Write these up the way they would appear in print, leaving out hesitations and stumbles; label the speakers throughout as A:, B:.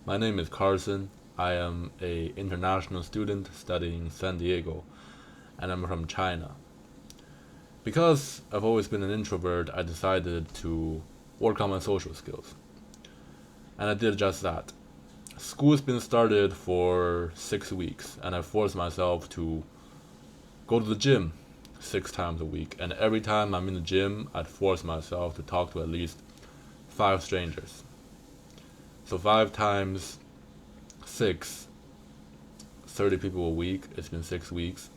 A: My name is Carson. I am a international student studying San Diego, and I'm from China. Because I've always been an introvert, I decided to work on my social skills. And I did just that. School's been started for 6 weeks, and I forced myself to go to the gym 6 times a week. And every time I'm in the gym, I'd force myself to talk to at least 5 strangers. So 5 times 6, 30 people a week. It's been 6 weeks.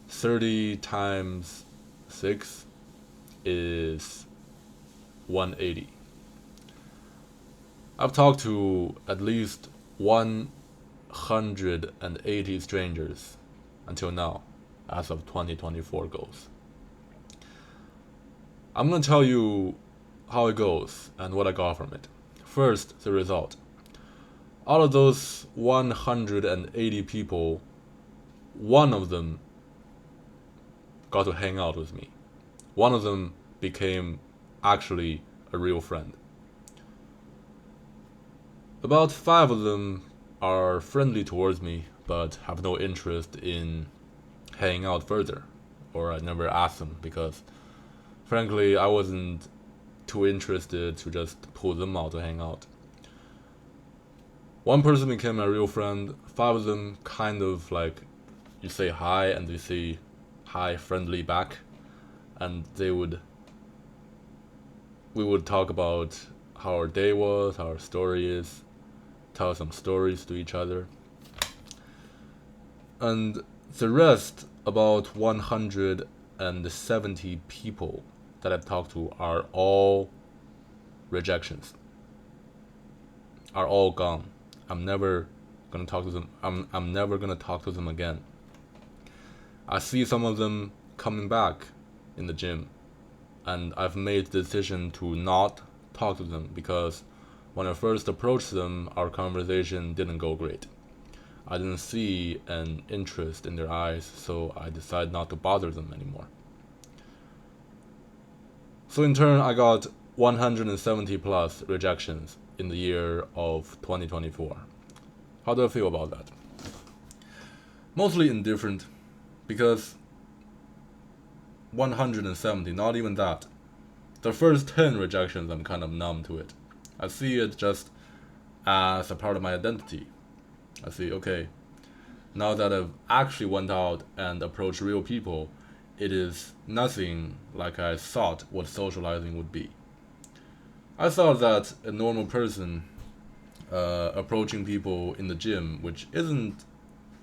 A: 30 times 6 is 180. I've talked to at least 180 strangers until now, as of 2024 goes. I'm gonna tell you how it goes and what I got from it. First, the result. Out of those 180 people, one of them got to hang out with me. One of them became actually a real friend. About 5 of them are friendly towards me, but have no interest in hanging out further, or I never asked them because, frankly, I wasn't too interested to just pull them out to hang out. One person became a real friend. 5 of them kind of like, you say hi and they say hi friendly back, and we would talk about how our day was, how our story is, tell some stories to each other. And the rest, about 170 people that I've talked to, are all rejections, are all gone. I'm never gonna talk to them. I'm never gonna talk to them again. I see some of them coming back in the gym, and I've made the decision to not talk to them because when I first approached them, our conversation didn't go great. I didn't see an interest in their eyes, so I decided not to bother them anymore. So in turn, I got 170 plus rejections in the year of 2024. How do I feel about that? Mostly indifferent, because 170, not even that. The first 10 rejections, I'm kind of numb to it. I see it just as a part of my identity. I see, okay, now that I've actually went out and approached real people, it is nothing like I thought what socializing would be. I thought that a normal person approaching people in the gym, which isn't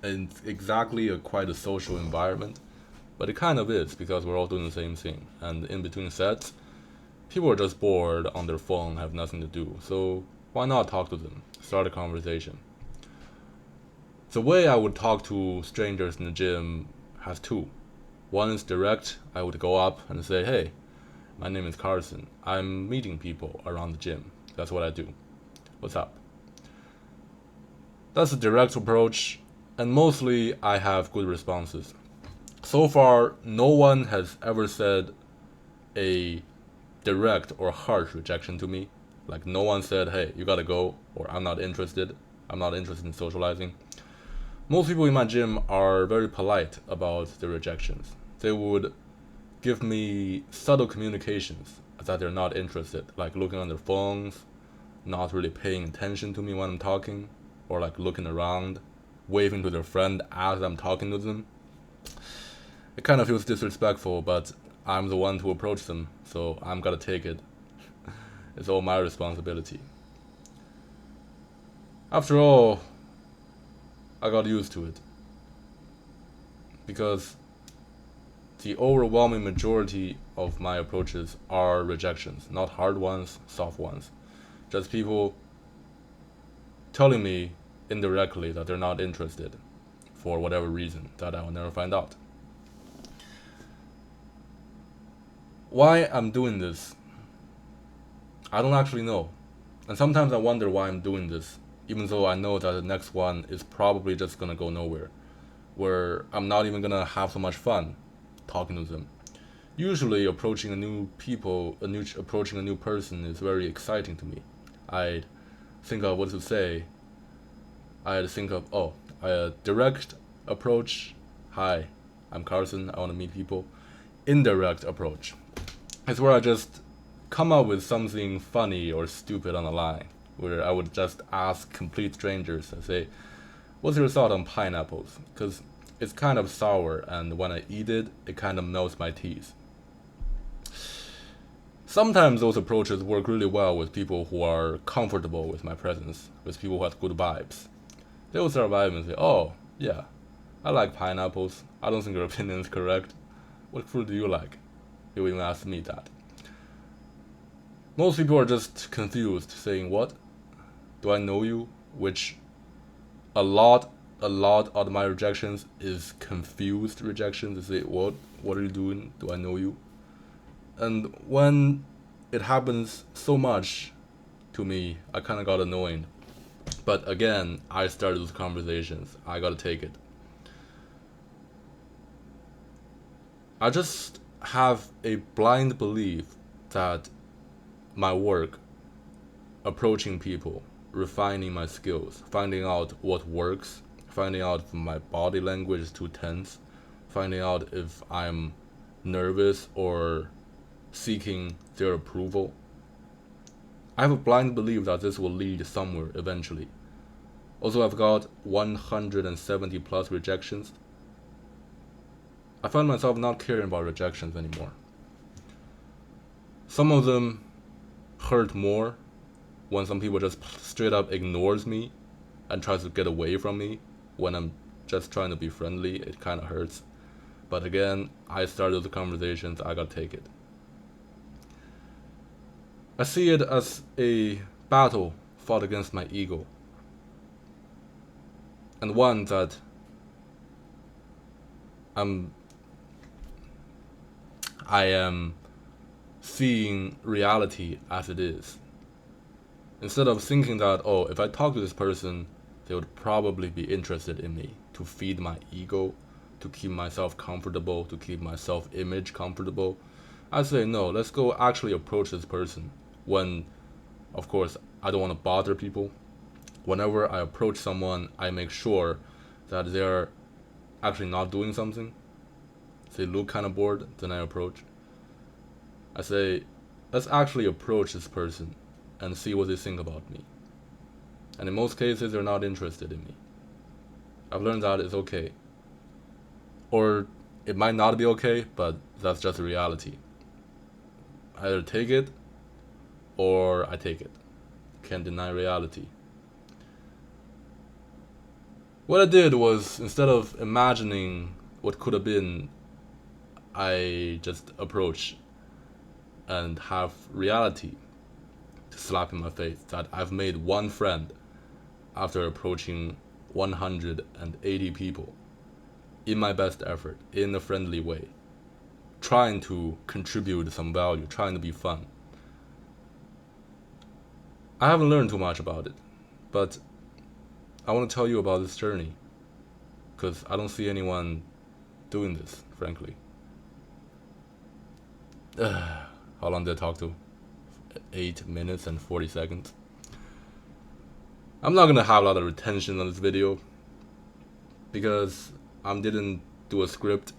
A: exactly quite a social environment, but it kind of is because we're all doing the same thing. And in between sets, people are just bored on their phone, have nothing to do. So why not talk to them, start a conversation? The way I would talk to strangers in the gym has two. One is direct. I would go up and say, hey, my name is Carson. I'm meeting people around the gym. That's what I do. What's up? That's a direct approach, and mostly I have good responses. So far, no one has ever said a direct or harsh rejection to me. Like, no one said, hey, you gotta go, or I'm not interested in socializing. Most people in my gym are very polite about their rejections. They would give me subtle communications that they're not interested, like looking on their phones, not really paying attention to me when I'm talking, or like looking around, waving to their friend as I'm talking to them. It kind of feels disrespectful, but I'm the one to approach them, so I'm gonna take it. It's all my responsibility. After all, I got used to it. Because the overwhelming majority of my approaches are rejections, not hard ones, soft ones. Just people telling me indirectly that they're not interested for whatever reason that I will never find out. Why I'm doing this, I don't actually know. And sometimes I wonder why I'm doing this, even though I know that the next one is probably just gonna go nowhere, where I'm not even gonna have so much fun talking to them. Usually approaching a new person is very exciting to me. I think of what to say, I'd think of, a direct approach. Hi, I'm Carson. I want to meet people. Indirect approach is where I just come up with something funny or stupid on the line, where I would just ask complete strangers and say, what's your thought on pineapples? Because it's kind of sour, and when I eat it, it kind of melts my teeth. Sometimes those approaches work really well with people who are comfortable with my presence, with people who have good vibes. They will survive and say, oh, yeah, I like pineapples. I don't think your opinion is correct. What fruit do you like? They will even ask me that. Most people are just confused, saying, what? Do I know you? Which a lot of my rejections is confused rejections. They say, what are you doing? Do I know you? And when it happens so much to me, I kind of got annoyed. But again, I started those conversations. I gotta take it. I just have a blind belief that my work, approaching people, refining my skills, finding out what works, finding out if my body language is too tense, finding out if I'm nervous or seeking their approval. I have a blind belief that this will lead somewhere eventually. Also, I've got 170 plus rejections. I find myself not caring about rejections anymore. Some of them hurt more when some people just straight up ignores me and tries to get away from me when I'm just trying to be friendly. It kind of hurts. But again, I started the conversations, I gotta take it. I see it as a battle fought against my ego, and one that I am seeing reality as it is. Instead of thinking that, if I talk to this person, they would probably be interested in me to feed my ego, to keep myself comfortable, to keep my self-image comfortable. I say, no, let's go actually approach this person. When, of course, I don't want to bother people. Whenever I approach someone, I make sure that they're actually not doing something. If they look kind of bored, then I approach. I say, let's actually approach this person and see what they think about me. And in most cases, they're not interested in me. I've learned that it's okay. Or it might not be okay, but that's just reality. I either take it or I take it. Can't deny reality. What I did was, instead of imagining what could have been, I just approach and have reality to slap in my face that I've made one friend after approaching 180 people in my best effort, in a friendly way, trying to contribute some value, trying to be fun. I haven't learned too much about it, but I want to tell you about this journey, because I don't see anyone doing this, frankly. How long did I talk to? 8 minutes and 40 seconds. I'm not gonna have a lot of retention on this video, because I didn't do a script.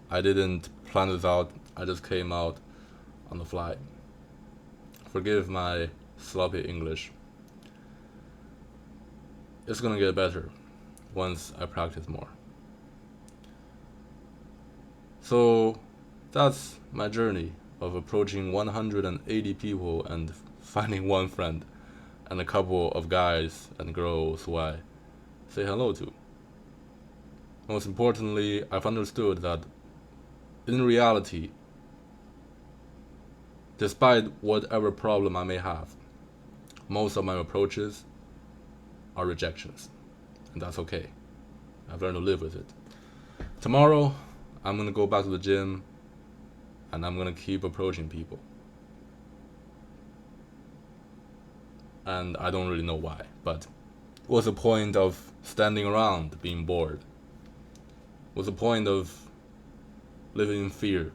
A: I didn't plan this out. I just came out on the fly. Forgive my sloppy English. It's gonna get better once I practice more. So that's my journey of approaching 180 people and finding one friend and a couple of guys and girls who I say hello to. Most importantly, I've understood that in reality, despite whatever problem I may have, most of my approaches are rejections, and that's okay. I've learned to live with it. Tomorrow, I'm gonna go back to the gym, and I'm gonna keep approaching people. And I don't really know why, but what's the point of standing around being bored? What's the point of living in fear?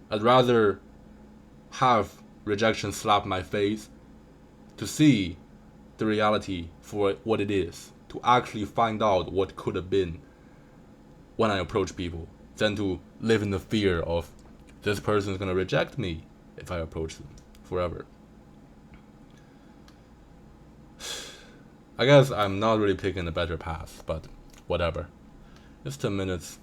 A: I'd rather have rejection slap my face to see the reality for what it is, to actually find out what could have been when I approach people, than to live in the fear of this person is going to reject me if I approach them forever. I guess I'm not really picking a better path, but whatever. It's 10 minutes.